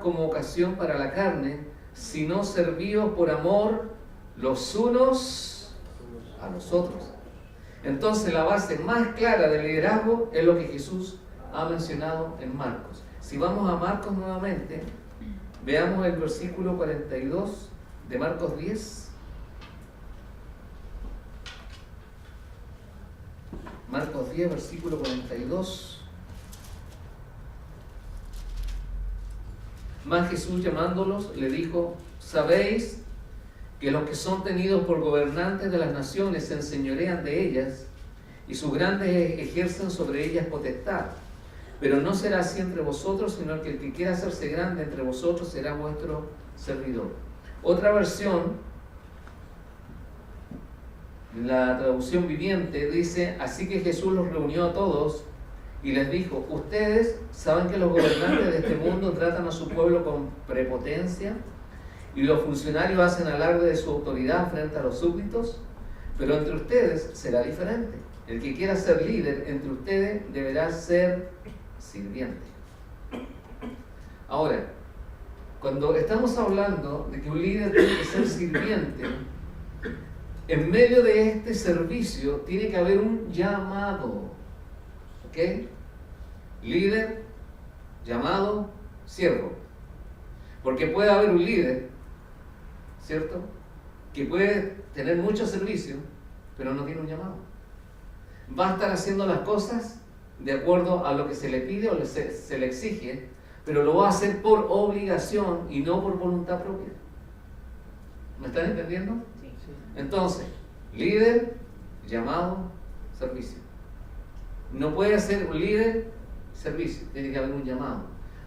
como ocasión para la carne, sino servíos por amor los unos a los otros. Entonces la base más clara del liderazgo es lo que Jesús ha mencionado en Marcos. Si vamos a Marcos nuevamente, veamos el versículo 42 de Marcos 10. Marcos 10, versículo 42. Mas Jesús, llamándolos, le dijo: sabéis que los que son tenidos por gobernantes de las naciones se enseñorean de ellas, y sus grandes ejercen sobre ellas potestad. Pero no será así entre vosotros, sino que el que quiera hacerse grande entre vosotros será vuestro servidor. Otra versión, la traducción viviente, dice: así que Jesús los reunió a todos y les dijo: ustedes saben que los gobernantes de este mundo tratan a su pueblo con prepotencia, y los funcionarios hacen alarde de su autoridad frente a los súbditos, pero entre ustedes será diferente. El que quiera ser líder entre ustedes deberá ser sirviente. Ahora, cuando estamos hablando de que un líder tiene que ser sirviente, en medio de este servicio tiene que haber un llamado. ¿Ok? Líder, llamado, siervo. Porque puede haber un líder, ¿cierto?, que puede tener mucho servicio, pero no tiene un llamado. Va a estar haciendo las cosas de acuerdo a lo que se le pide o se le exige, pero lo va a hacer por obligación y no por voluntad propia. ¿Me están entendiendo? Sí. Entonces, líder, llamado, servicio. No puede ser un líder, servicio, tiene que haber un llamado,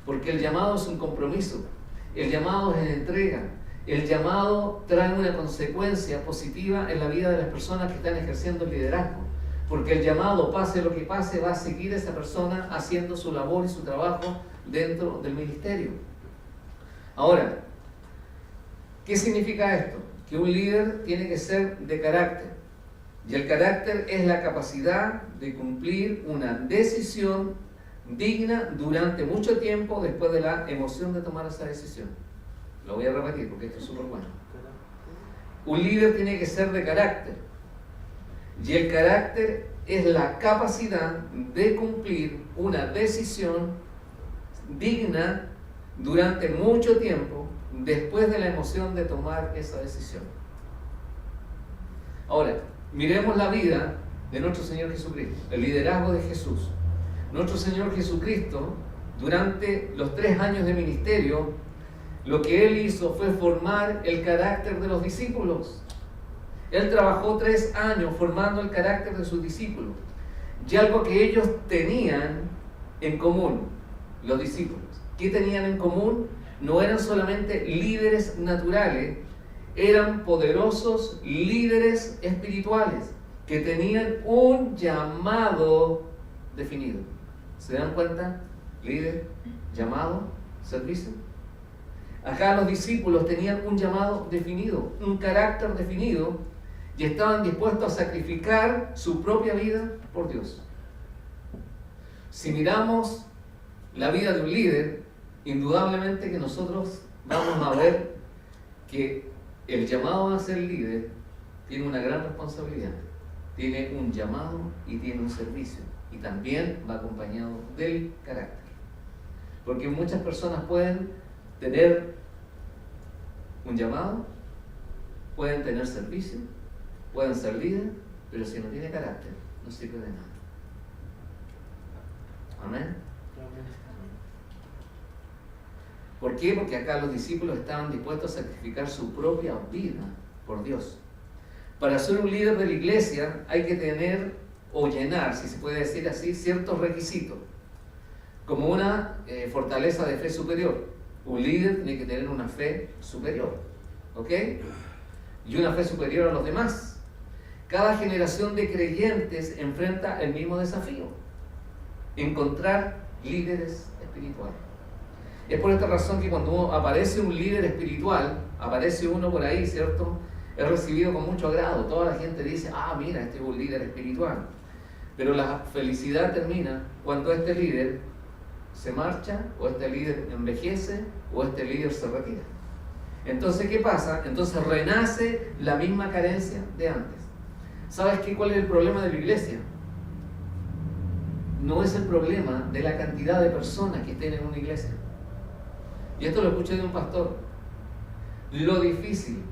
porque el llamado es un compromiso, el llamado es entrega, el llamado trae una consecuencia positiva en la vida de las personas que están ejerciendo el liderazgo, porque el llamado, pase lo que pase, va a seguir esa persona haciendo su labor y su trabajo dentro del ministerio. Ahora, ¿qué significa esto? Que un líder tiene que ser de carácter. Y el carácter es la capacidad de cumplir una decisión digna durante mucho tiempo después de la emoción de tomar esa decisión. Lo voy a repetir porque esto es súper bueno. Un líder tiene que ser de carácter. Y el carácter es la capacidad de cumplir una decisión digna durante mucho tiempo después de la emoción de tomar esa decisión. Ahora, miremos la vida de nuestro Señor Jesucristo, el liderazgo de Jesús. Nuestro Señor Jesucristo, durante los 3 años de ministerio, lo que Él hizo fue formar el carácter de los discípulos. Él trabajó 3 años formando el carácter de sus discípulos. Y algo que ellos tenían en común, los discípulos. ¿Qué tenían en común? No eran solamente líderes naturales, eran poderosos líderes espirituales que tenían un llamado definido. ¿Se dan cuenta? Líder, llamado, servicio. Acá los discípulos tenían un llamado definido, un carácter definido, y estaban dispuestos a sacrificar su propia vida por Dios. Si miramos la vida de un líder, indudablemente que nosotros vamos a ver que el llamado a ser líder tiene una gran responsabilidad, tiene un llamado y tiene un servicio, y también va acompañado del carácter. Porque muchas personas pueden tener un llamado, pueden tener servicio, pueden ser líder, pero si no tiene carácter, no sirve de nada. Amén. ¿Por qué? Porque acá los discípulos estaban dispuestos a sacrificar su propia vida por Dios. Para ser un líder de la iglesia hay que tener o llenar, si se puede decir así, ciertos requisitos, como una fortaleza de fe superior. Un líder tiene que tener una fe superior, ¿ok? Y una fe superior a los demás. Cada generación de creyentes enfrenta el mismo desafío: encontrar líderes espirituales. Es por esta razón que cuando aparece un líder espiritual, aparece uno por ahí, ¿cierto?, es recibido con mucho agrado. Toda la gente dice: ah, mira, este es un líder espiritual. Pero la felicidad termina cuando este líder se marcha, o este líder envejece, o este líder se retira. Entonces, ¿qué pasa? Entonces renace la misma carencia de antes. ¿Sabes qué? ¿Cuál es el problema de la iglesia? No es el problema de la cantidad de personas que estén en una iglesia. Y esto lo escuché de un pastor. Lo difícil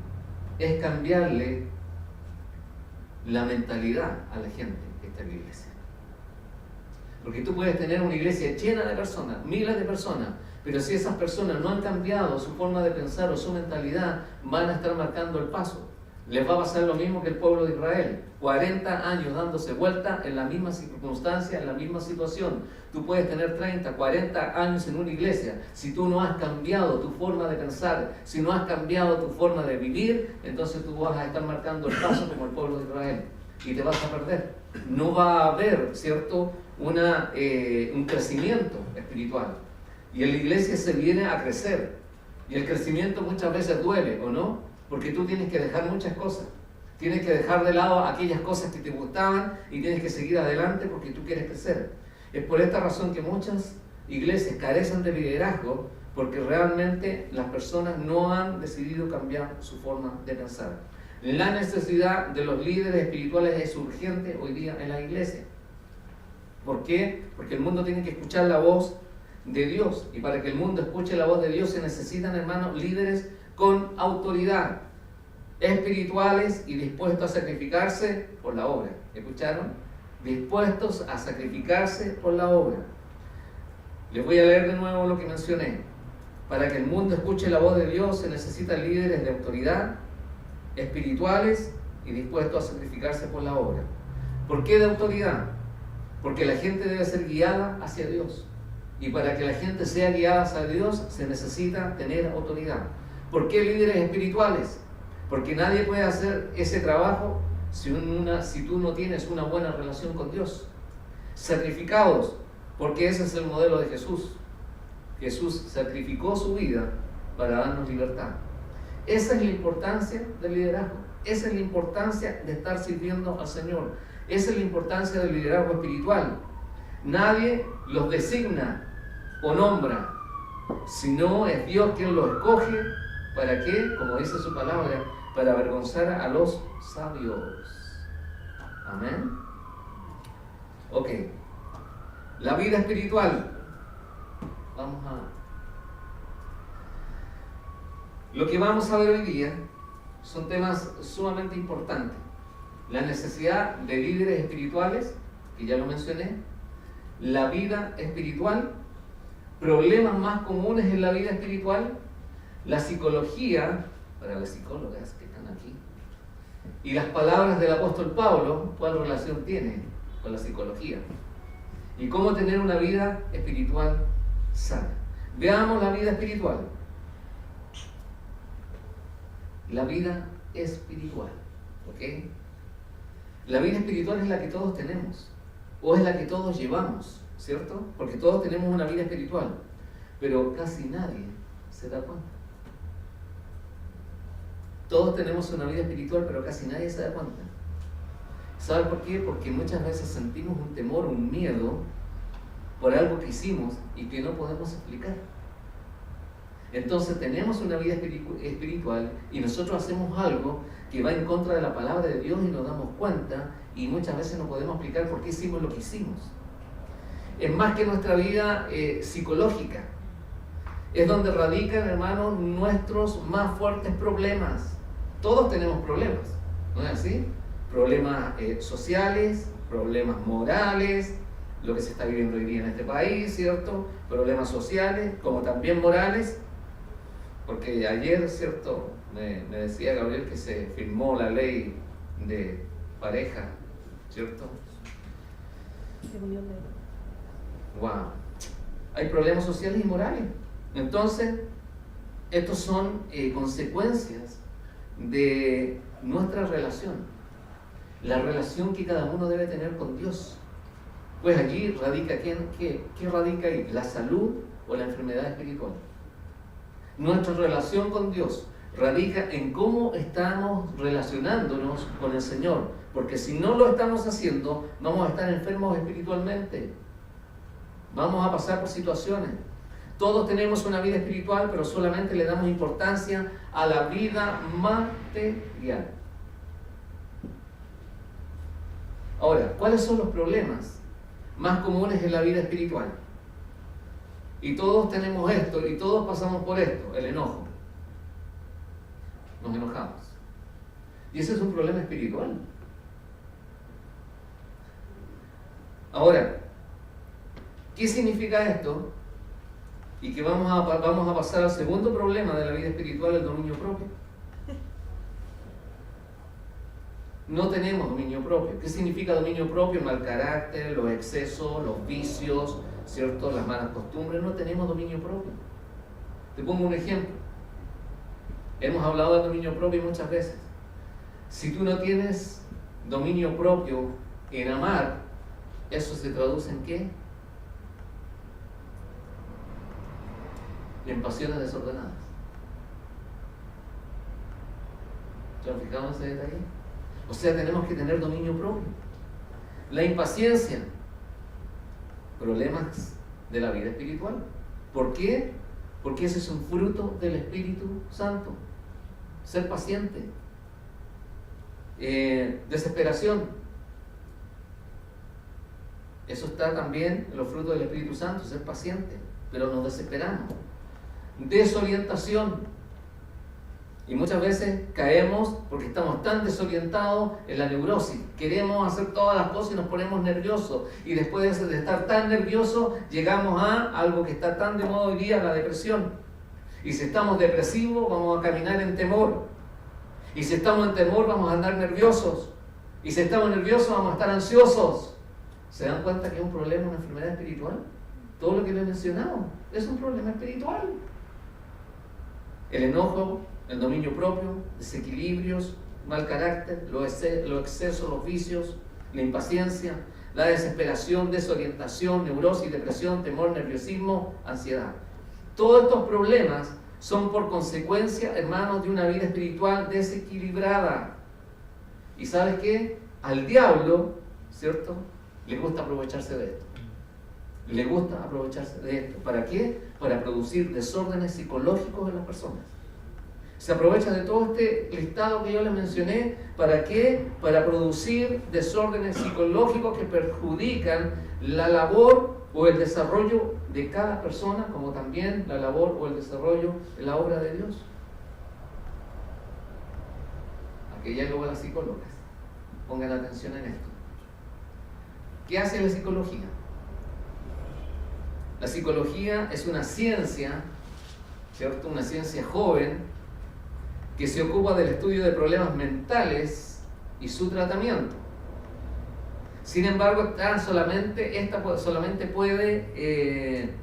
es cambiarle la mentalidad a la gente que está en la iglesia. Porque tú puedes tener una iglesia llena de personas, miles de personas, pero si esas personas no han cambiado su forma de pensar o su mentalidad, van a estar marcando el paso. Les va a pasar lo mismo que el pueblo de Israel. 40 años dándose vuelta en la misma circunstancia, en la misma situación. Tú puedes tener 30, 40 años en una iglesia. Si tú no has cambiado tu forma de pensar, si no has cambiado tu forma de vivir, entonces tú vas a estar marcando el paso como el pueblo de Israel. Y te vas a perder. No va a haber, ¿cierto?, un crecimiento espiritual. Y en la iglesia se viene a crecer. Y el crecimiento muchas veces duele, ¿o no? Porque tú tienes que dejar muchas cosas. Tienes que dejar de lado aquellas cosas que te gustaban y tienes que seguir adelante porque tú quieres crecer. Es por esta razón que muchas iglesias carecen de liderazgo, porque realmente las personas no han decidido cambiar su forma de pensar. La necesidad de los líderes espirituales es urgente hoy día en la iglesia. ¿Por qué? Porque el mundo tiene que escuchar la voz de Dios. Y para que el mundo escuche la voz de Dios se necesitan, hermanos, líderes con autoridad, espirituales y dispuestos a sacrificarse por la obra. ¿Escucharon? Dispuestos a sacrificarse por la obra. Les voy a leer de nuevo lo que mencioné. Para que el mundo escuche la voz de Dios se necesitan líderes de autoridad, espirituales y dispuestos a sacrificarse por la obra. ¿Por qué de autoridad? Porque la gente debe ser guiada hacia Dios. Y para que la gente sea guiada hacia Dios se necesita tener autoridad. ¿Por qué líderes espirituales? Porque nadie puede hacer ese trabajo si tú no tienes una buena relación con Dios. Sacrificados, porque ese es el modelo de Jesús. Jesús sacrificó su vida para darnos libertad. Esa es la importancia del liderazgo. Esa es la importancia de estar sirviendo al Señor. Esa es la importancia del liderazgo espiritual. Nadie los designa o nombra, sino es Dios quien los escoge. ¿Para qué? Como dice su palabra, para avergonzar a los sabios. Amén. Ok. La vida espiritual. Lo que vamos a ver hoy día son temas sumamente importantes. La necesidad de líderes espirituales, que ya lo mencioné. La vida espiritual. Problemas más comunes en la vida espiritual. La psicología, para las psicólogas que están aquí, y las palabras del apóstol Pablo, ¿cuál relación tiene con la psicología? Y cómo tener una vida espiritual sana. Veamos la vida espiritual. La vida espiritual, ¿ok? La vida espiritual es la que todos tenemos, o es la que todos llevamos, ¿cierto? Porque todos tenemos una vida espiritual, pero casi nadie se da cuenta. Todos tenemos una vida espiritual, pero casi nadie se da cuenta. ¿Sabe por qué? Porque muchas veces sentimos un temor, un miedo por algo que hicimos y que no podemos explicar. Entonces tenemos una vida espiritual y nosotros hacemos algo que va en contra de la palabra de Dios y nos damos cuenta y muchas veces no podemos explicar por qué hicimos lo que hicimos. Es más que nuestra vida psicológica. Es donde radican, hermanos, nuestros más fuertes problemas. Todos tenemos problemas, ¿no es así? Problemas sociales, problemas morales, lo que se está viviendo hoy día en este país, ¿cierto? Problemas sociales, como también morales, porque ayer, ¿cierto? Me decía Gabriel que se firmó la ley de pareja, ¿cierto? Wow. Hay problemas sociales y morales. Entonces, estos son consecuencias de nuestra relación, la relación que cada uno debe tener con Dios. Pues allí radica, ¿qué radica ahí? ¿La salud o la enfermedad espiritual? Nuestra relación con Dios radica en cómo estamos relacionándonos con el Señor, porque si no lo estamos haciendo, vamos a estar enfermos espiritualmente. Vamos a pasar por situaciones. Todos tenemos una vida espiritual, pero solamente le damos importancia a la vida material. Ahora, ¿cuáles son los problemas más comunes en la vida espiritual? Y todos tenemos esto, y todos pasamos por esto, el enojo. Nos enojamos. Y ese es un problema espiritual. Ahora, ¿qué significa esto? Y que vamos a pasar al segundo problema de la vida espiritual, el dominio propio. No tenemos dominio propio. ¿Qué significa dominio propio? El mal carácter, los excesos, los vicios, ¿cierto? Las malas costumbres. No tenemos dominio propio. Te pongo un ejemplo. Hemos hablado de dominio propio muchas veces. Si tú no tienes dominio propio en amar, ¿eso se traduce en qué? En pasiones desordenadas. ¿Se han fijado en ese detalle? O sea, tenemos que tener dominio propio. La impaciencia, problemas de la vida espiritual. ¿Por qué? Porque ese es un fruto del Espíritu Santo. Ser paciente. Desesperación. Eso está también en los frutos del Espíritu Santo, ser paciente. Pero nos desesperamos. Desorientación. Y muchas veces caemos porque estamos tan desorientados en la neurosis. Queremos hacer todas las cosas y nos ponemos nerviosos. Y después de estar tan nerviosos, llegamos a algo que está tan de moda hoy día, la depresión. Y si estamos depresivos, vamos a caminar en temor. Y si estamos en temor, vamos a andar nerviosos. Y si estamos nerviosos, vamos a estar ansiosos. ¿Se dan cuenta que es un problema, una enfermedad espiritual? Todo lo que les he mencionado es un problema espiritual. El enojo, el dominio propio, desequilibrios, mal carácter, los excesos, los vicios, la impaciencia, la desesperación, desorientación, neurosis, depresión, temor, nerviosismo, ansiedad. Todos estos problemas son por consecuencia, hermanos, de una vida espiritual desequilibrada. ¿Y sabes qué? Al diablo, ¿cierto?, le gusta aprovecharse de esto. Le gusta aprovecharse de esto. ¿Para qué? Para producir desórdenes psicológicos en las personas. Se aprovecha de todo este listado que yo les mencioné. ¿Para qué? Para producir desórdenes psicológicos que perjudican la labor o el desarrollo de cada persona, como también la labor o el desarrollo de la obra de Dios. Aquí ya luego las psicólogas. Pongan atención en esto. ¿Qué hace la psicología? La psicología es una ciencia, ¿cierto? Una ciencia joven que se ocupa del estudio de problemas mentales y su tratamiento. Sin embargo, esta solamente puede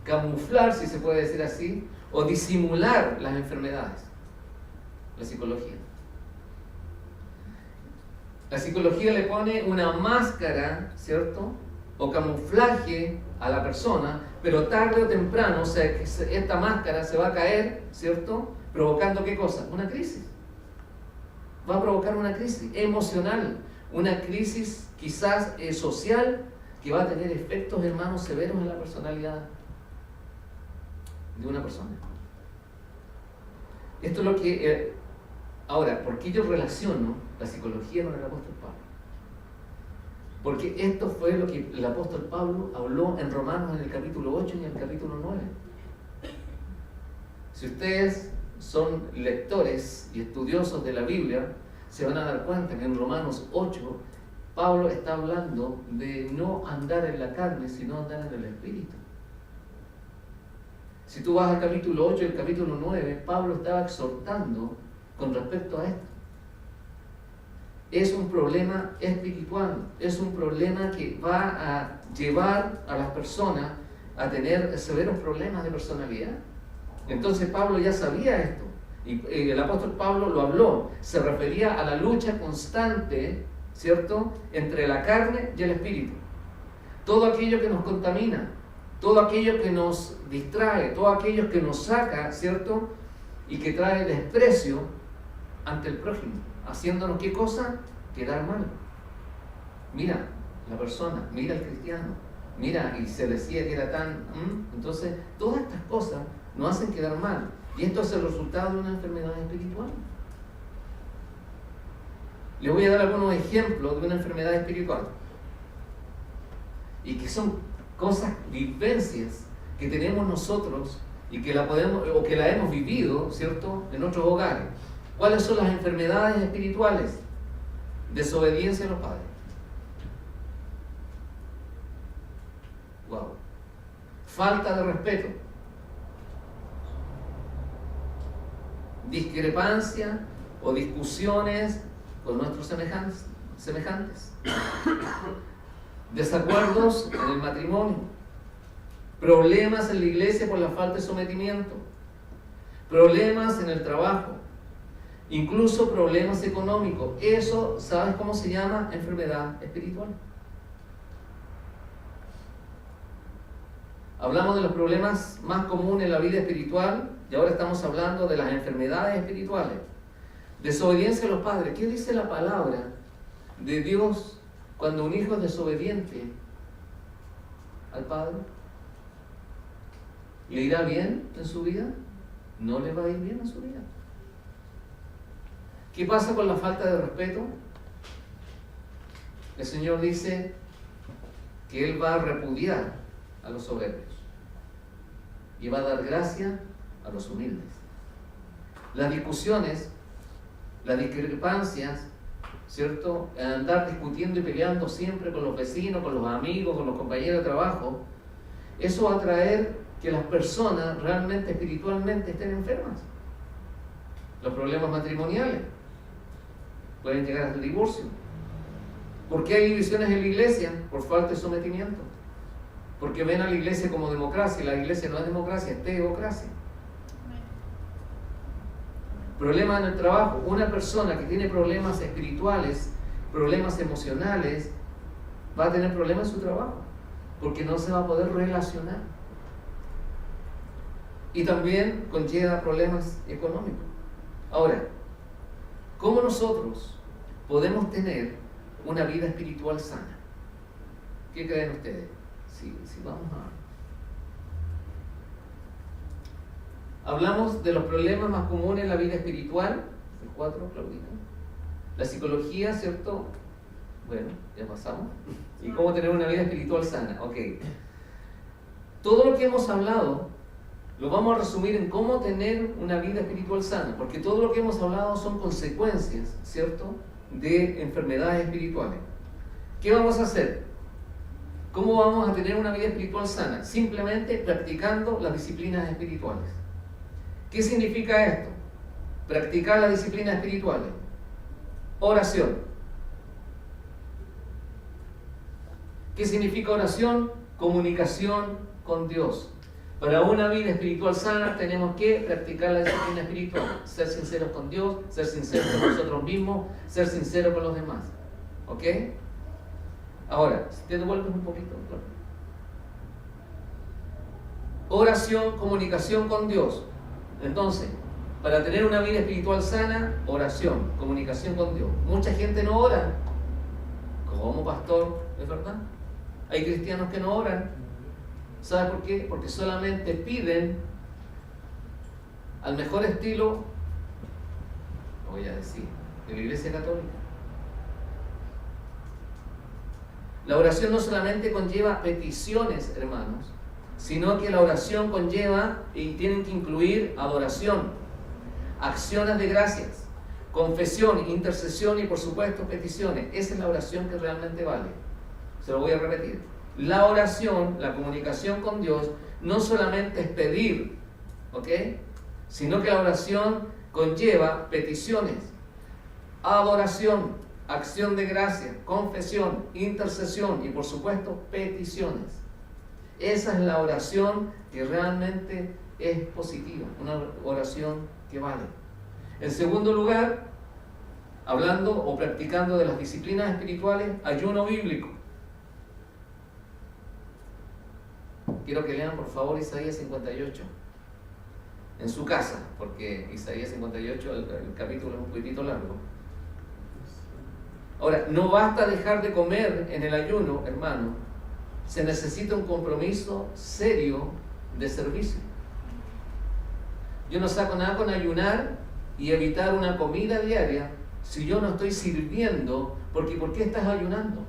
camuflar, si se puede decir así, o disimular las enfermedades. La psicología. La psicología le pone una máscara, ¿cierto?, o camuflaje a la persona, pero tarde o temprano, o sea, esta máscara se va a caer, ¿cierto?, provocando ¿qué cosa? Una crisis. Va a provocar una crisis emocional, una crisis quizás social, que va a tener efectos, hermanos, severos en la personalidad de una persona. Esto es lo que... ahora, ¿por qué yo relaciono la psicología con el apóstol Pablo? Porque esto fue lo que el apóstol Pablo habló en Romanos en el capítulo 8 y en el capítulo 9. Si ustedes son lectores y estudiosos de la Biblia, se van a dar cuenta que en Romanos 8 Pablo está hablando de no andar en la carne, sino andar en el Espíritu. Si tú vas al capítulo 8 y el capítulo 9, Pablo estaba exhortando con respecto a esto. Es un problema espiritual, es un problema que va a llevar a las personas a tener severos problemas de personalidad. Entonces Pablo ya sabía esto, y el apóstol Pablo lo habló, se refería a la lucha constante, ¿cierto?, entre la carne y el espíritu. Todo aquello que nos contamina, todo aquello que nos distrae, todo aquello que nos saca, ¿cierto?, y que trae desprecio ante el prójimo, haciéndonos ¿qué cosa? Quedar mal. Mira la persona, mira el cristiano, Mira, y se decía que era tan... Entonces, todas estas cosas nos hacen quedar mal. Y esto es el resultado de una enfermedad espiritual. Les voy a dar algunos ejemplos de una enfermedad espiritual. Y que son cosas, vivencias que tenemos nosotros y que la podemos, o que la hemos vivido, ¿cierto?, en nuestros hogares. ¿Cuáles son las enfermedades espirituales? Desobediencia a los padres. Wow. Falta de respeto. Discrepancia o discusiones con nuestros semejantes. Desacuerdos en el matrimonio. Problemas en la iglesia por la falta de sometimiento. Problemas en el trabajo. Incluso problemas económicos. Eso, ¿sabes cómo se llama? Enfermedad espiritual. Hablamos de los problemas más comunes en la vida espiritual y ahora estamos hablando de las enfermedades espirituales. Desobediencia a los padres. ¿Qué dice la palabra de Dios cuando un hijo es desobediente al padre? ¿Le irá bien en su vida? No le va a ir bien en su vida. ¿Qué pasa con la falta de respeto? El Señor dice que Él va a repudiar a los soberbios y va a dar gracia a los humildes. Las discusiones, las discrepancias, ¿cierto? Andar discutiendo y peleando siempre con los vecinos, con los amigos, con los compañeros de trabajo, eso va a traer que las personas realmente espiritualmente estén enfermas. Los problemas matrimoniales pueden llegar hasta el divorcio. ¿Por qué hay divisiones en la iglesia? Por falta de sometimiento. Porque ven a la iglesia como democracia, y la iglesia no es democracia, es teocracia. Problemas en el trabajo. Una persona que tiene problemas espirituales, problemas emocionales, va a tener problemas en su trabajo, porque no se va a poder relacionar. Y también conlleva problemas económicos. Ahora, ¿cómo nosotros podemos tener una vida espiritual sana? ¿Qué creen ustedes? Si vamos a... Hablamos de los problemas más comunes en la vida espiritual. El 4, Claudita. La psicología, ¿cierto? Bueno, ya pasamos. ¿Y cómo tener una vida espiritual sana? Ok. Todo lo que hemos hablado lo vamos a resumir en cómo tener una vida espiritual sana, porque todo lo que hemos hablado son consecuencias, ¿cierto?, de enfermedades espirituales. ¿Qué vamos a hacer? ¿Cómo vamos a tener una vida espiritual sana? Simplemente practicando las disciplinas espirituales. ¿Qué significa esto? Practicar las disciplinas espirituales. Oración. ¿Qué significa oración? Comunicación con Dios. Para una vida espiritual sana tenemos que practicar la disciplina espiritual. Ser sinceros con Dios, ser sinceros con nosotros mismos, ser sinceros con los demás. ¿Ok? Ahora, si te devuelves un poquito. Claro. Oración, comunicación con Dios. Entonces, para tener una vida espiritual sana, oración, comunicación con Dios. Mucha gente no ora. ¿Cómo, pastor? ¿Es verdad? Hay cristianos que no oran. ¿Sabe por qué? Porque solamente piden al mejor estilo, lo voy a decir, de la Iglesia Católica. La oración no solamente conlleva peticiones, hermanos, sino que la oración conlleva y tienen que incluir adoración, acciones de gracias, confesión, intercesión y por supuesto peticiones. Esa es la oración que realmente vale. Se lo voy a repetir. La oración, la comunicación con Dios, no solamente es pedir, ¿ok?, sino que la oración conlleva peticiones, adoración, acción de gracia, confesión, intercesión y por supuesto peticiones. Esa es la oración que realmente es positiva, una oración que vale. En segundo lugar, hablando o practicando de las disciplinas espirituales, ayuno bíblico. Quiero que lean por favor Isaías 58 en su casa, porque Isaías 58, el capítulo es un poquitito largo. Ahora, no basta dejar de comer en el ayuno, hermano, se necesita un compromiso serio de servicio. Yo no saco nada con ayunar y evitar una comida diaria si yo no estoy sirviendo, porque ¿por qué estás ayunando?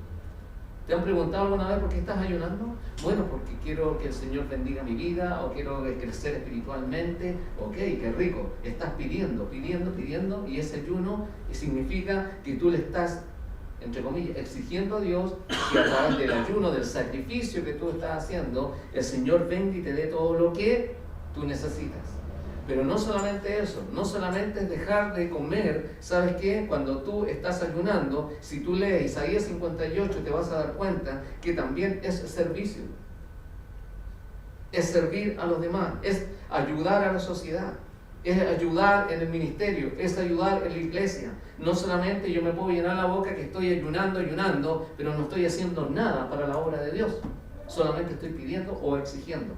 ¿Te han preguntado alguna vez por qué estás ayunando? Bueno, porque quiero que el Señor bendiga mi vida, o quiero crecer espiritualmente. Ok, qué rico. Estás pidiendo, y ese ayuno significa que tú le estás, entre comillas, exigiendo a Dios que a través del ayuno, del sacrificio que tú estás haciendo, el Señor venga y te dé todo lo que tú necesitas. Pero no solamente eso, no solamente es dejar de comer. ¿Sabes qué? Cuando tú estás ayunando, si tú lees Isaías 58, te vas a dar cuenta que también es servicio. Es servir a los demás, es ayudar a la sociedad, es ayudar en el ministerio, es ayudar en la iglesia. No solamente yo me puedo llenar la boca que estoy ayunando, pero no estoy haciendo nada para la obra de Dios. Solamente estoy pidiendo o exigiendo.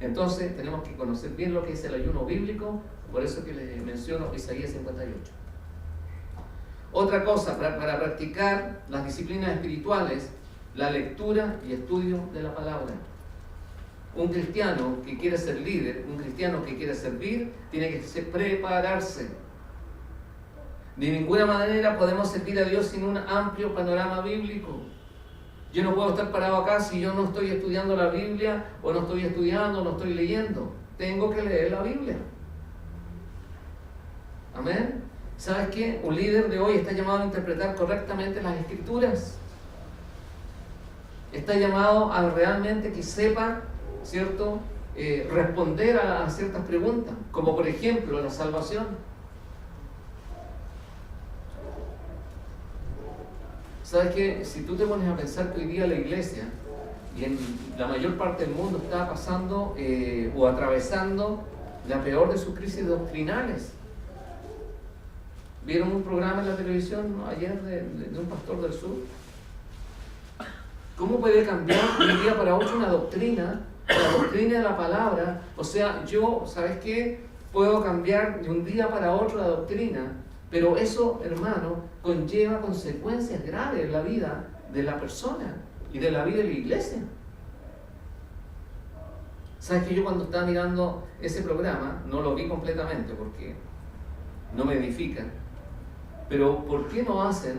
Entonces tenemos que conocer bien lo que es el ayuno bíblico, por eso que les menciono Isaías 58. Otra cosa, para practicar las disciplinas espirituales, la lectura y estudio de la palabra. Un cristiano que quiere ser líder, un cristiano que quiere servir, tiene que prepararse. De ninguna manera podemos servir a Dios sin un amplio panorama bíblico. Yo no puedo estar parado acá si yo no estoy estudiando la Biblia, o no estoy estudiando, o no estoy leyendo. Tengo que leer la Biblia. Amén. ¿Sabes qué? Un líder de hoy está llamado a interpretar correctamente las Escrituras. Está llamado a realmente que sepa, ¿cierto?, responder a ciertas preguntas, como por ejemplo la salvación. ¿Sabes qué? Si tú te pones a pensar que hoy día la iglesia, y en la mayor parte del mundo, está pasando o atravesando la peor de sus crisis doctrinales. ¿Vieron un programa en la televisión ayer de un pastor del sur? ¿Cómo puede cambiar de un día para otro una doctrina, la doctrina de la palabra? O sea, yo, ¿sabes qué? Puedo cambiar de un día para otro la doctrina, pero eso, hermano, conlleva consecuencias graves en la vida de la persona y de la vida de la iglesia. ¿Sabes que yo cuando estaba mirando ese programa, no lo vi completamente porque no me edifica, pero ¿por qué no hacen,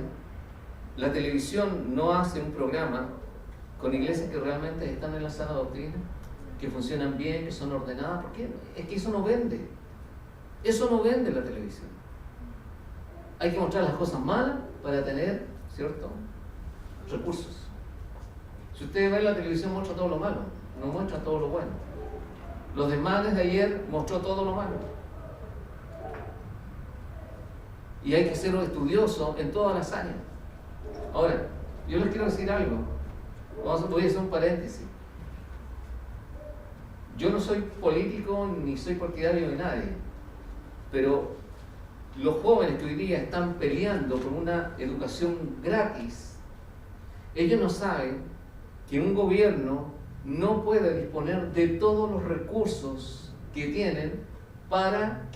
la televisión no hace un programa con iglesias que realmente están en la sana doctrina, que funcionan bien, que son ordenadas? ¿Por qué? Es que eso no vende. Eso no vende la televisión. Hay que mostrar las cosas malas para tener, ¿cierto?, recursos. Si ustedes ven la televisión, muestra todo lo malo, no muestra todo lo bueno. Los desmanes de ayer mostró todo lo malo. Y hay que ser estudioso en todas las áreas. Ahora, yo les quiero decir algo. Voy a hacer un paréntesis. Yo no soy político ni soy partidario de nadie, pero los jóvenes que hoy día están peleando por una educación gratis, ellos no saben que un gobierno no puede disponer de todos los recursos que tienen para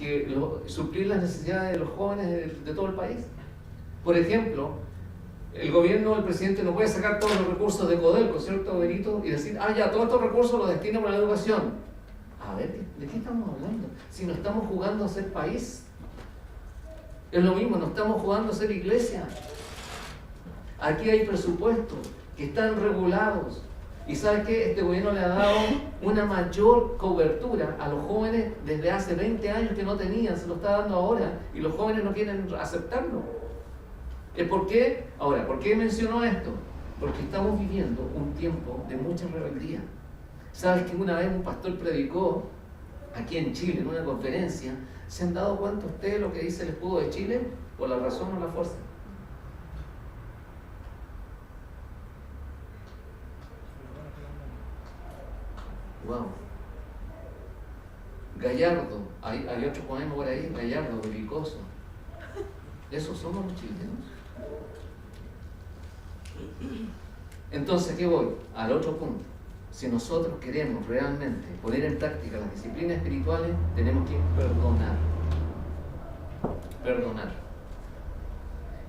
suplir las necesidades de los jóvenes de todo el país. Por ejemplo, el gobierno, el presidente no puede sacar todos los recursos de Codelco, ¿cierto, Benito? Y decir, ya, todos estos recursos los destino para la educación. A ver, ¿de qué estamos hablando? Si no estamos jugando a ser país. Es lo mismo, no estamos jugando a ser iglesia. Aquí hay presupuestos que están regulados. Y ¿sabes qué? Este gobierno le ha dado una mayor cobertura a los jóvenes desde hace 20 años que no tenían, se lo está dando ahora, y los jóvenes no quieren aceptarlo. ¿Por qué? Ahora, ¿por qué menciono esto? Porque estamos viviendo un tiempo de mucha rebeldía. ¿Sabes que una vez un pastor predicó aquí en Chile, en una conferencia? ¿Se han dado cuenta ustedes lo que dice el escudo de Chile? ¿Por la razón o la fuerza? Wow. Gallardo, hay otro poema por ahí, Gallardo, belicoso. ¿Esos somos los chilenos? Entonces, ¿qué voy? Al otro punto. Si nosotros queremos realmente poner en práctica las disciplinas espirituales, tenemos que perdonar. Perdonar.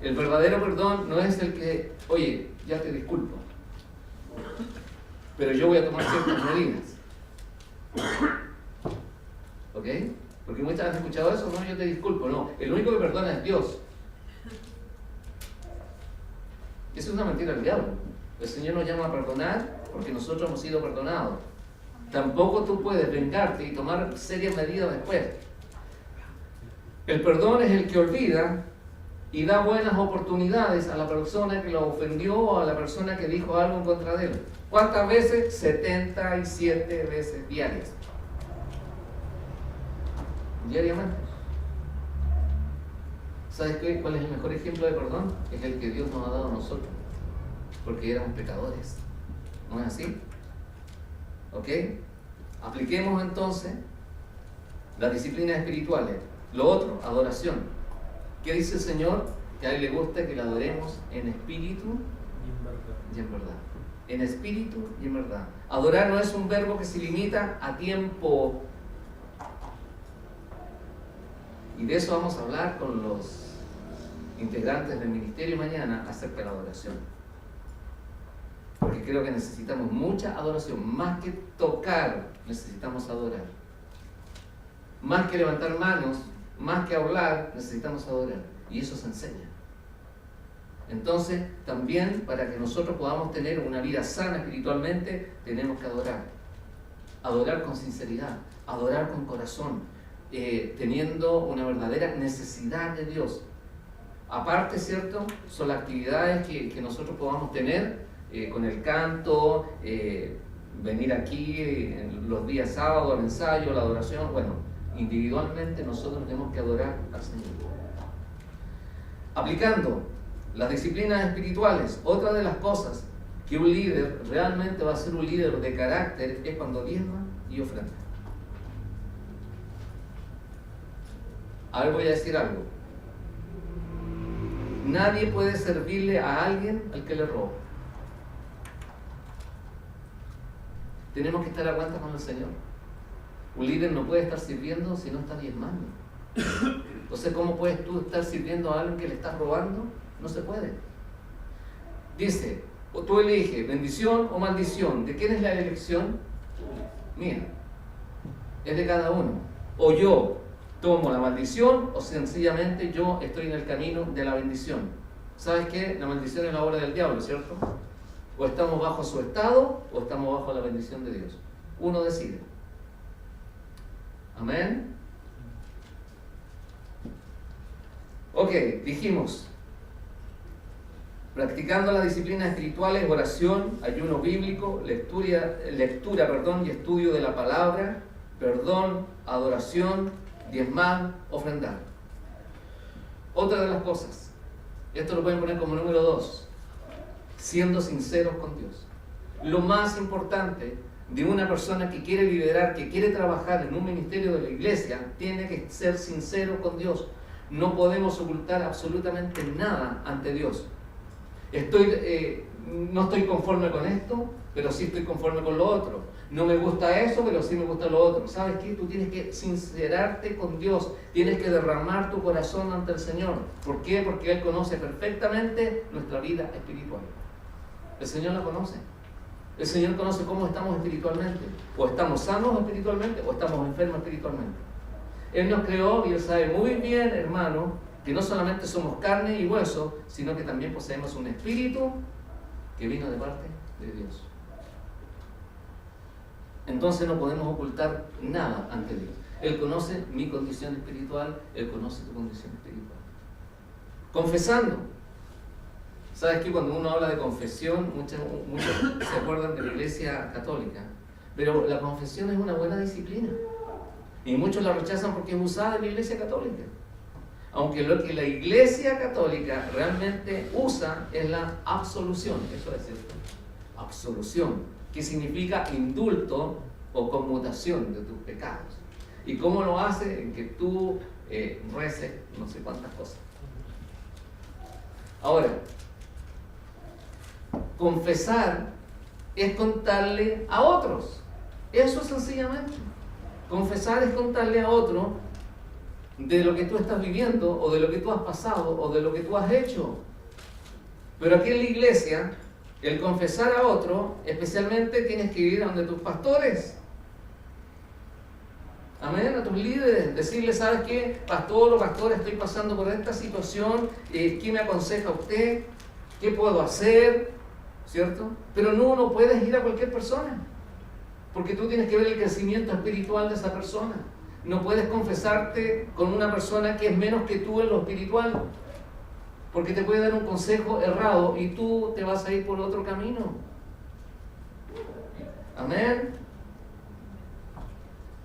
El verdadero perdón no es el que, oye, ya te disculpo. pero yo voy a tomar ciertas medidas. ¿Ok? Porque muchas veces han escuchado eso, no, yo te disculpo, no, el único que perdona es Dios. Eso es una mentira del diablo. El Señor nos llama a perdonar porque nosotros hemos sido perdonados. Tampoco tú puedes vengarte y tomar serias medidas después. El perdón es el que olvida y da buenas oportunidades a la persona que lo ofendió o a la persona que dijo algo en contra de él. ¿Cuántas veces? 77 veces diarias. Diariamente. ¿Sabes cuál es el mejor ejemplo de perdón? Es el que Dios nos ha dado a nosotros, porque éramos pecadores. ¿No es así? ¿Ok? Apliquemos entonces las disciplinas espirituales. Lo otro, adoración. ¿Qué dice el Señor? Que a Él le gusta que le adoremos en espíritu y en verdad. En espíritu y en verdad. Adorar no es un verbo que se limita a tiempo. Y de eso vamos a hablar con los integrantes del ministerio mañana acerca de la adoración. Porque creo que necesitamos mucha adoración. Más que tocar, necesitamos adorar. Más que levantar manos, más que hablar, necesitamos adorar. Y eso se enseña. Entonces, también para que nosotros podamos tener una vida sana espiritualmente, tenemos que adorar. Adorar con sinceridad, adorar con corazón, teniendo una verdadera necesidad de Dios. Aparte, ¿cierto? Son las actividades que nosotros podamos tener con el canto, venir aquí en los días sábados, al ensayo, la adoración. Bueno, individualmente nosotros tenemos que adorar al Señor. Aplicando las disciplinas espirituales, otra de las cosas que un líder realmente va a ser un líder de carácter es cuando diezma y ofrenda. Ahora voy a decir algo. Nadie puede servirle a alguien al que le roba. Tenemos que estar a cuenta con el Señor. Un líder no puede estar sirviendo si no está diezmando. Entonces, ¿cómo puedes tú estar sirviendo a alguien que le estás robando? No se puede. Dice, o tú eliges bendición o maldición. ¿De quién es la elección? Mía. Es de cada uno. O yo tomo la maldición o sencillamente yo estoy en el camino de la bendición. ¿Sabes qué? La maldición es la obra del diablo, ¿cierto? O estamos bajo su estado o estamos bajo la bendición de Dios. Uno decide. Amén. Ok, dijimos, practicando las disciplinas espirituales, oración, ayuno bíblico, lectura, y estudio de la palabra, perdón, adoración, diezmar, ofrendar. Otra de las cosas, esto lo pueden poner como número 2, siendo sinceros con Dios. Lo más importante de una persona que quiere liderar, que quiere trabajar en un ministerio de la iglesia, tiene que ser sincero con Dios. No podemos ocultar absolutamente nada ante Dios. No estoy conforme con esto, pero sí estoy conforme con lo otro. No me gusta eso, pero sí me gusta lo otro. ¿Sabes qué? Tú tienes que sincerarte con Dios. Tienes que derramar tu corazón ante el Señor. ¿Por qué? Porque Él conoce perfectamente nuestra vida espiritual. El Señor la conoce. El Señor conoce cómo estamos espiritualmente. O estamos sanos espiritualmente o estamos enfermos espiritualmente. Él nos creó y Él sabe muy bien, hermano, que no solamente somos carne y hueso, sino que también poseemos un espíritu que vino de parte de Dios. Entonces no podemos ocultar nada ante Dios. Él conoce mi condición espiritual, Él conoce tu condición espiritual. Confesando. ¿Sabes que cuando uno habla de confesión, muchos se acuerdan de la Iglesia Católica? Pero la confesión es una buena disciplina. Y muchos la rechazan porque es usada en la Iglesia Católica. Aunque lo que la Iglesia Católica realmente usa es la absolución. Eso es cierto. Absolución, que significa indulto o conmutación de tus pecados. ¿Y cómo lo hace? En que tú reces no sé cuántas cosas. Ahora, confesar es contarle a otros. Eso es sencillamente. Confesar es contarle a otro de lo que tú estás viviendo, o de lo que tú has pasado, o de lo que tú has hecho. Pero aquí en la iglesia, El confesar a otro, especialmente tienes que ir a donde tus pastores. Amén, a tus líderes, decirle, ¿sabes qué? Pastor o pastora, estoy pasando por esta situación, ¿qué me aconseja usted? ¿Qué puedo hacer? ¿Cierto? Pero no puedes ir a cualquier persona, porque tú tienes que ver el crecimiento espiritual de esa persona. No puedes confesarte con una persona que es menos que tú en lo espiritual, porque te puede dar un consejo errado y tú te vas a ir por otro camino. Amén.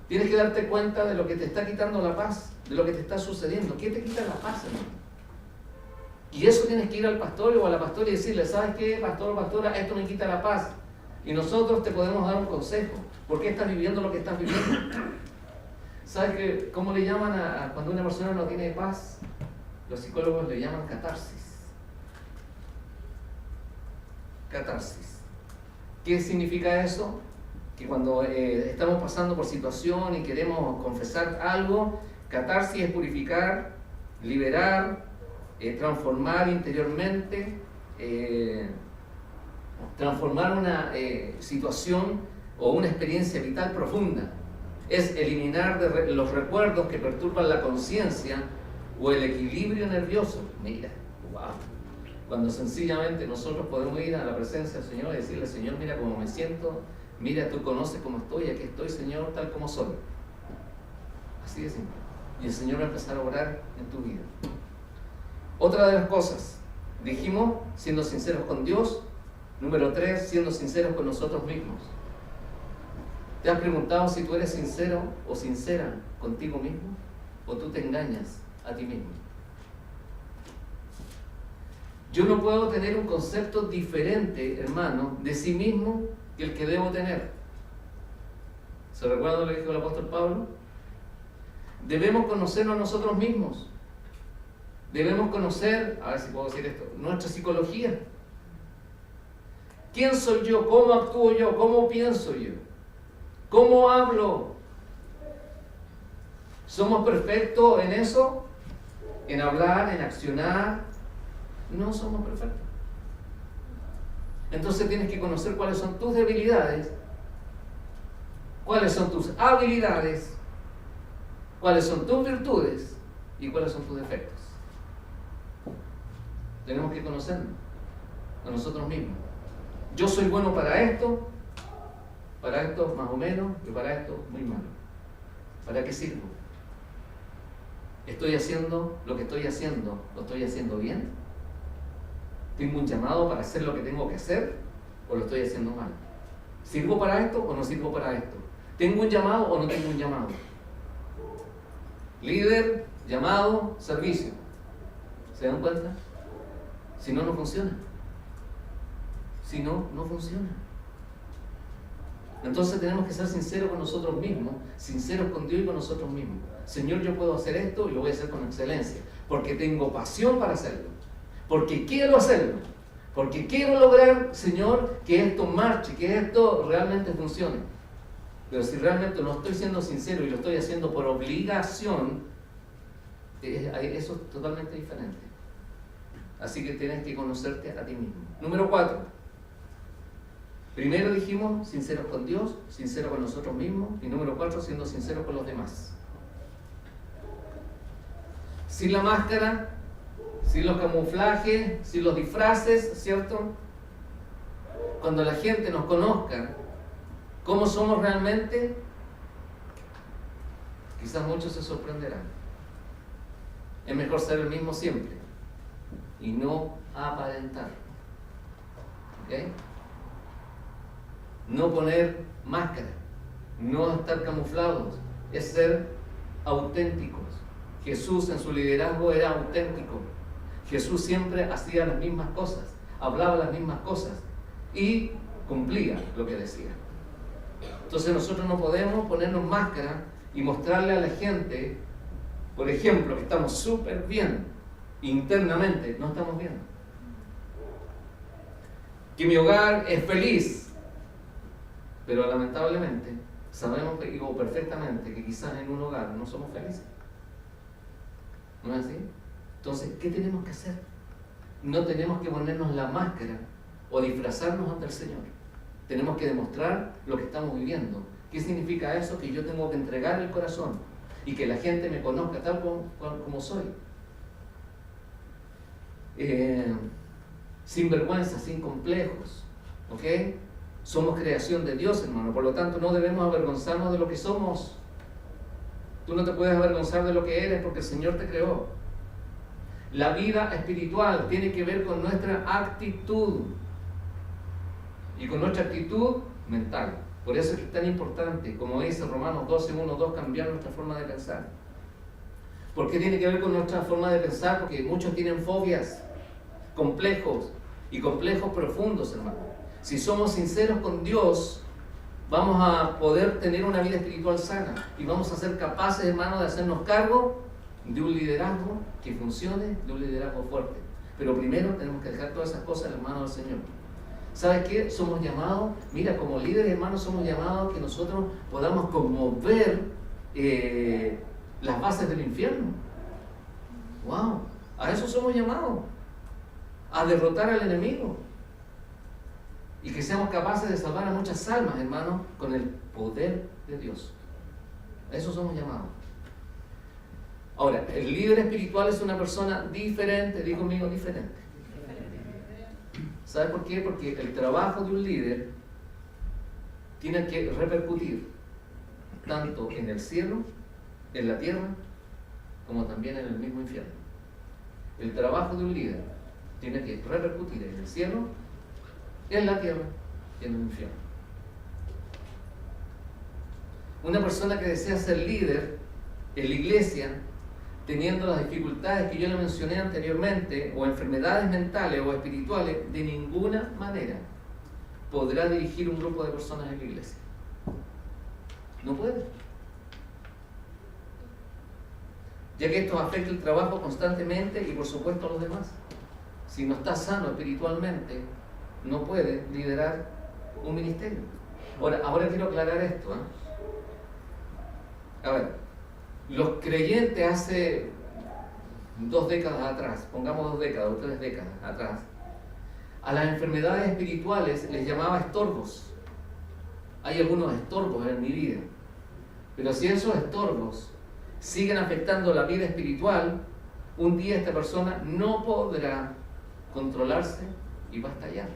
Tienes que darte cuenta de lo que te está quitando la paz, de lo que te está sucediendo. ¿Qué te quita la paz, hermano? Y eso tienes que ir al pastor o a la pastora y decirle, ¿sabes qué, pastor o pastora? Esto me quita la paz. Y nosotros te podemos dar un consejo. ¿Por qué estás viviendo lo que estás viviendo? ¿Sabes cómo le llaman a cuando una persona no tiene paz? Los psicólogos le llaman catarsis. Catarsis. ¿Qué significa eso? Que cuando estamos pasando por situación y queremos confesar algo, catarsis es purificar, liberar, transformar interiormente, transformar una situación o una experiencia vital profunda. Es eliminar los recuerdos que perturban la conciencia o el equilibrio nervioso. Mira, wow. Cuando sencillamente nosotros podemos ir a la presencia del Señor y decirle, Señor, mira cómo me siento, mira, tú conoces cómo estoy, aquí estoy, Señor, tal como soy. Así de simple. Y el Señor va a empezar a obrar en tu vida. Otra de las cosas, dijimos, siendo sinceros con Dios. Número 3, siendo sinceros con nosotros mismos. ¿Te has preguntado si tú eres sincero o sincera contigo mismo? ¿O tú te engañas a ti mismo? Yo no puedo tener un concepto diferente, hermano, de sí mismo que el que debo tener. ¿Se recuerdan lo que dijo el apóstol Pablo? Debemos conocernos a nosotros mismos. Debemos conocer, a ver si puedo decir esto, nuestra psicología. ¿Quién soy yo? ¿Cómo actúo yo? ¿Cómo pienso yo? ¿Cómo hablo? ¿Somos perfectos en eso? ¿En hablar? ¿En accionar? No somos perfectos. Entonces tienes que conocer cuáles son tus debilidades, cuáles son tus habilidades, cuáles son tus virtudes y cuáles son tus defectos. Tenemos que conocernos a nosotros mismos. Yo soy bueno para esto más o menos, y para esto muy malo. ¿Para qué sirvo? ¿Estoy haciendo lo que estoy haciendo? ¿Lo estoy haciendo bien? ¿Tengo un llamado para hacer lo que tengo que hacer? ¿O lo estoy haciendo mal? ¿Sirvo para esto o no sirvo para esto? ¿Tengo un llamado o no tengo un llamado? Líder, llamado, servicio. ¿Se dan cuenta? Si no, no funciona. Si no, no funciona. Entonces tenemos que ser sinceros con nosotros mismos, sinceros con Dios y con nosotros mismos. Señor, yo puedo hacer esto y lo voy a hacer con excelencia, porque tengo pasión para hacerlo, porque quiero hacerlo, porque quiero lograr, Señor, que esto marche, que esto realmente funcione. Pero si realmente no estoy siendo sincero y lo estoy haciendo por obligación, eso es totalmente diferente. Así que tienes que conocerte a ti mismo. Número 4. Primero dijimos, sinceros con Dios, sinceros con nosotros mismos. Y número 4, siendo sinceros con los demás. Sin la máscara, sin los camuflajes, sin los disfraces, ¿cierto? Cuando la gente nos conozca cómo somos realmente, quizás muchos se sorprenderán. Es mejor ser el mismo siempre y no aparentar. ¿Ok? No poner máscara, no estar camuflados, es ser auténticos. Jesús en su liderazgo era auténtico. Jesús siempre hacía las mismas cosas, hablaba las mismas cosas y cumplía lo que decía. Entonces nosotros no podemos ponernos máscara y mostrarle a la gente, por ejemplo, que estamos súper bien, internamente no estamos bien. Que mi hogar es feliz. Pero lamentablemente sabemos perfectamente que quizás en un hogar no somos felices. ¿No es así? Entonces, ¿qué tenemos que hacer? No tenemos que ponernos la máscara o disfrazarnos ante el Señor. Tenemos que demostrar lo que estamos viviendo. ¿Qué significa eso? Que yo tengo que entregar el corazón y que la gente me conozca tal como soy. Sin vergüenza, sin complejos. ¿Ok? Somos creación de Dios, hermano. Por lo tanto, no debemos avergonzarnos de lo que somos. Tú no te puedes avergonzar de lo que eres porque el Señor te creó. La vida espiritual tiene que ver con nuestra actitud y con nuestra actitud mental. Por eso es que es tan importante, como dice Romanos 12, 1, 2, cambiar nuestra forma de pensar. ¿Por qué tiene que ver con nuestra forma de pensar? Porque muchos tienen fobias, complejos y complejos profundos, hermano. Si somos sinceros con Dios, vamos a poder tener una vida espiritual sana y vamos a ser capaces, hermano, de hacernos cargo de un liderazgo que funcione, de un liderazgo fuerte. Pero primero tenemos que dejar todas esas cosas en las manos del Señor. ¿Sabes qué? Somos llamados, mira, como líderes, hermanos, somos llamados que nosotros podamos conmover las bases del infierno. ¡Wow! A eso somos llamados, a derrotar al enemigo. Y que seamos capaces de salvar a muchas almas, hermanos, con el poder de Dios. A eso somos llamados. Ahora, el líder espiritual es una persona diferente, di conmigo, diferente. ¿Sabe por qué? Porque el trabajo de un líder tiene que repercutir tanto en el cielo, en la tierra, como también en el mismo infierno. El trabajo de un líder tiene que repercutir en el cielo, en la tierra y en el infierno. Una persona que desea ser líder en la iglesia, teniendo las dificultades que yo le mencioné anteriormente, o enfermedades mentales o espirituales, de ninguna manera podrá dirigir un grupo de personas en la iglesia. No puede. Ya que esto afecta el trabajo constantemente y por supuesto a los demás. Si no está sano espiritualmente, no puede liderar un ministerio. Ahora quiero aclarar esto. A ver, los creyentes hace 2 décadas atrás, pongamos 2 décadas o 3 décadas atrás, a las enfermedades espirituales les llamaba estorbos. Hay algunos estorbos en mi vida, pero si esos estorbos siguen afectando la vida espiritual, un día esta persona no podrá controlarse y va a estallar.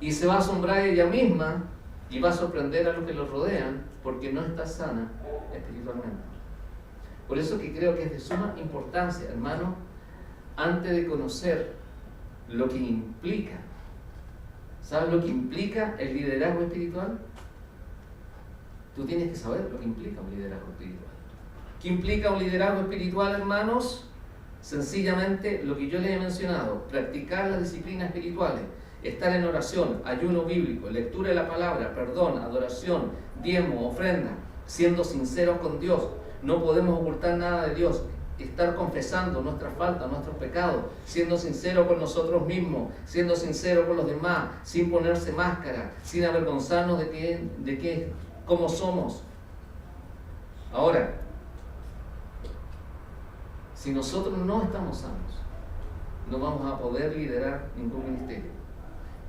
Y se va a asombrar ella misma y va a sorprender a los que los rodean porque no está sana espiritualmente. Por eso que creo que es de suma importancia, hermano, antes de conocer lo que implica. ¿Sabes lo que implica el liderazgo espiritual? Tú tienes que saber lo que implica un liderazgo espiritual. ¿Qué implica un liderazgo espiritual, hermanos? Sencillamente lo que yo les he mencionado: practicar las disciplinas espirituales, estar en oración, ayuno bíblico, lectura de la palabra, perdón, adoración, diezmo, ofrenda, siendo sinceros con Dios. No podemos ocultar nada de Dios. Estar confesando nuestras faltas, nuestros pecados, siendo sinceros con nosotros mismos, siendo sinceros con los demás, sin ponerse máscara, sin avergonzarnos de cómo somos. Ahora, si nosotros no estamos sanos, no vamos a poder liderar ningún ministerio.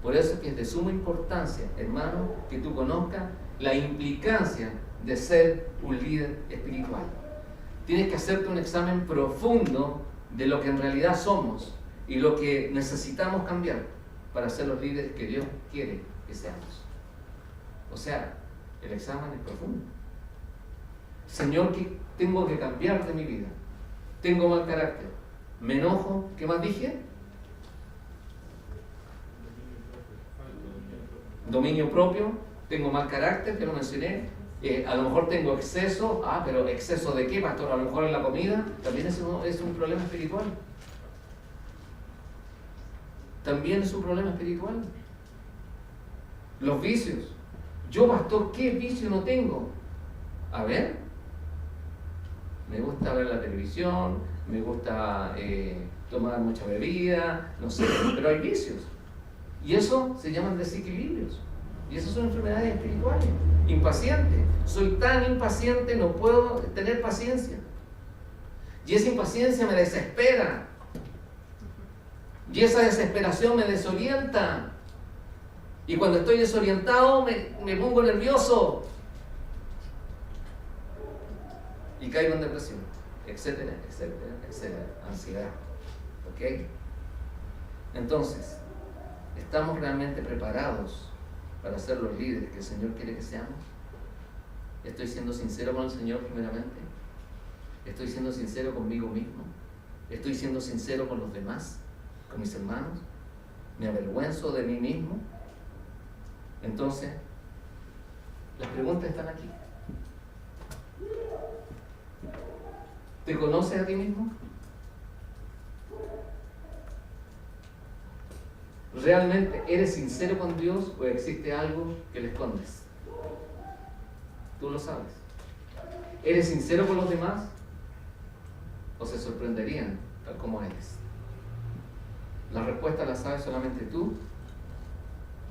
Por eso es que es de suma importancia, hermano, que tú conozcas la implicancia de ser un líder espiritual. Tienes que hacerte un examen profundo de lo que en realidad somos y lo que necesitamos cambiar para ser los líderes que Dios quiere que seamos. O sea, el examen es profundo. Señor, ¿qué tengo que cambiar de mi vida? Tengo mal carácter, me enojo, ¿qué más dije? Dominio propio, tengo mal carácter, que lo mencioné. A lo mejor tengo exceso, pero ¿exceso de qué, pastor? A lo mejor en la comida, también es un problema espiritual. También es un problema espiritual. Los vicios. Yo, pastor, ¿qué vicio no tengo? A ver, me gusta ver la televisión, me gusta tomar mucha bebida, no sé, pero hay vicios. Y eso se llaman desequilibrios. Y esas son enfermedades espirituales. Impaciente. Soy tan impaciente, no puedo tener paciencia. Y esa impaciencia me desespera. Y esa desesperación me desorienta. Y cuando estoy desorientado me pongo nervioso. Y caigo en depresión, etcétera, etcétera, etcétera. Ansiedad. ¿Ok? Entonces, ¿estamos realmente preparados para ser los líderes que el Señor quiere que seamos? ¿Estoy siendo sincero con el Señor primeramente? ¿Estoy siendo sincero conmigo mismo? ¿Estoy siendo sincero con los demás? ¿Con mis hermanos? ¿Me avergüenzo de mí mismo? Entonces, las preguntas están aquí. ¿Te conoces a ti mismo? ¿Realmente eres sincero con Dios o existe algo que le escondes? Tú lo sabes. ¿Eres sincero con los demás o se sorprenderían tal como eres? La respuesta la sabes solamente tú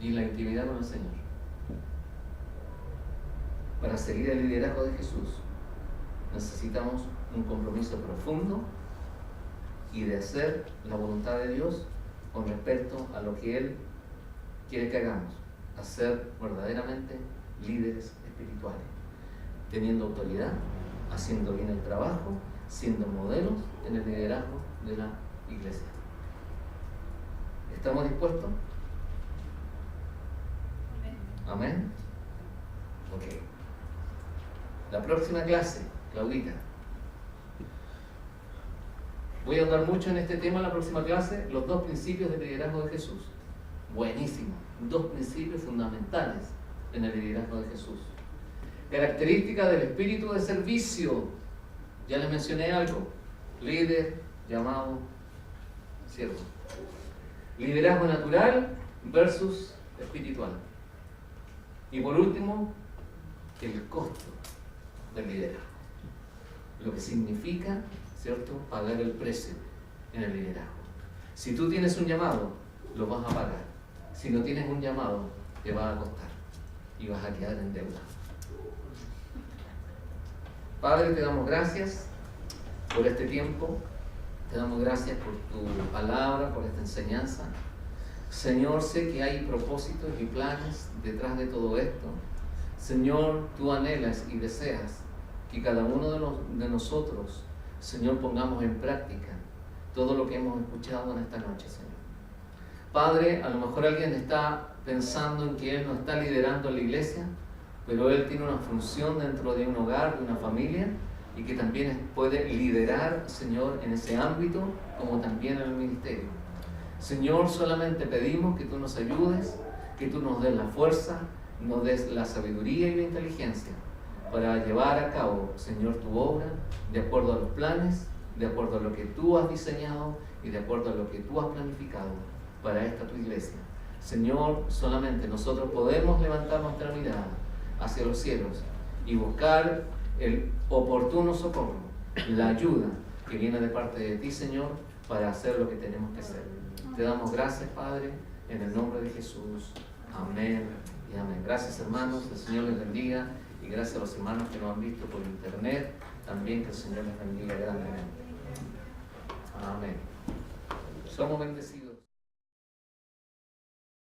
y la intimidad con el Señor. Para seguir el liderazgo de Jesús necesitamos un compromiso profundo y de hacer la voluntad de Dios con respecto a lo que Él quiere que hagamos, a ser verdaderamente líderes espirituales, teniendo autoridad, haciendo bien el trabajo, siendo modelos en el liderazgo de la iglesia. ¿Estamos dispuestos? Amén. Ok. La próxima clase, Claudita. Voy a andar mucho en este tema en la próxima clase, los 2 principios del liderazgo de Jesús. Buenísimo. 2 principios fundamentales en el liderazgo de Jesús. Característica del espíritu de servicio. Ya les mencioné algo. Líder, llamado, siervo. Liderazgo natural versus espiritual. Y por último, el costo del liderazgo. Lo que significa, ¿cierto?, pagar el precio en el liderazgo. Si tú tienes un llamado, lo vas a pagar. Si no tienes un llamado, te va a costar y vas a quedar en deuda. Padre, te damos gracias por este tiempo. Te damos gracias por tu palabra, por esta enseñanza. Señor, sé que hay propósitos y planes detrás de todo esto. Señor, tú anhelas y deseas que cada uno de nosotros, Señor, pongamos en práctica todo lo que hemos escuchado en esta noche, Señor. Padre, a lo mejor alguien está pensando en que él no está liderando la iglesia, pero él tiene una función dentro de un hogar, de una familia, y que también puede liderar, Señor, en ese ámbito, como también en el ministerio. Señor, solamente pedimos que tú nos ayudes, que tú nos des la fuerza, nos des la sabiduría y la inteligencia para llevar a cabo, Señor, tu obra de acuerdo a los planes, de acuerdo a lo que tú has diseñado y de acuerdo a lo que tú has planificado para esta tu iglesia. Señor, solamente nosotros podemos levantar nuestra mirada hacia los cielos y buscar el oportuno socorro, la ayuda que viene de parte de ti, Señor, para hacer lo que tenemos que hacer. Te damos gracias, Padre, en el nombre de Jesús. Amén y amén. Gracias, hermanos. El Señor les bendiga. Y gracias a los hermanos que nos han visto por internet. También que el Señor les bendiga grandemente. Amén. Somos bendecidos.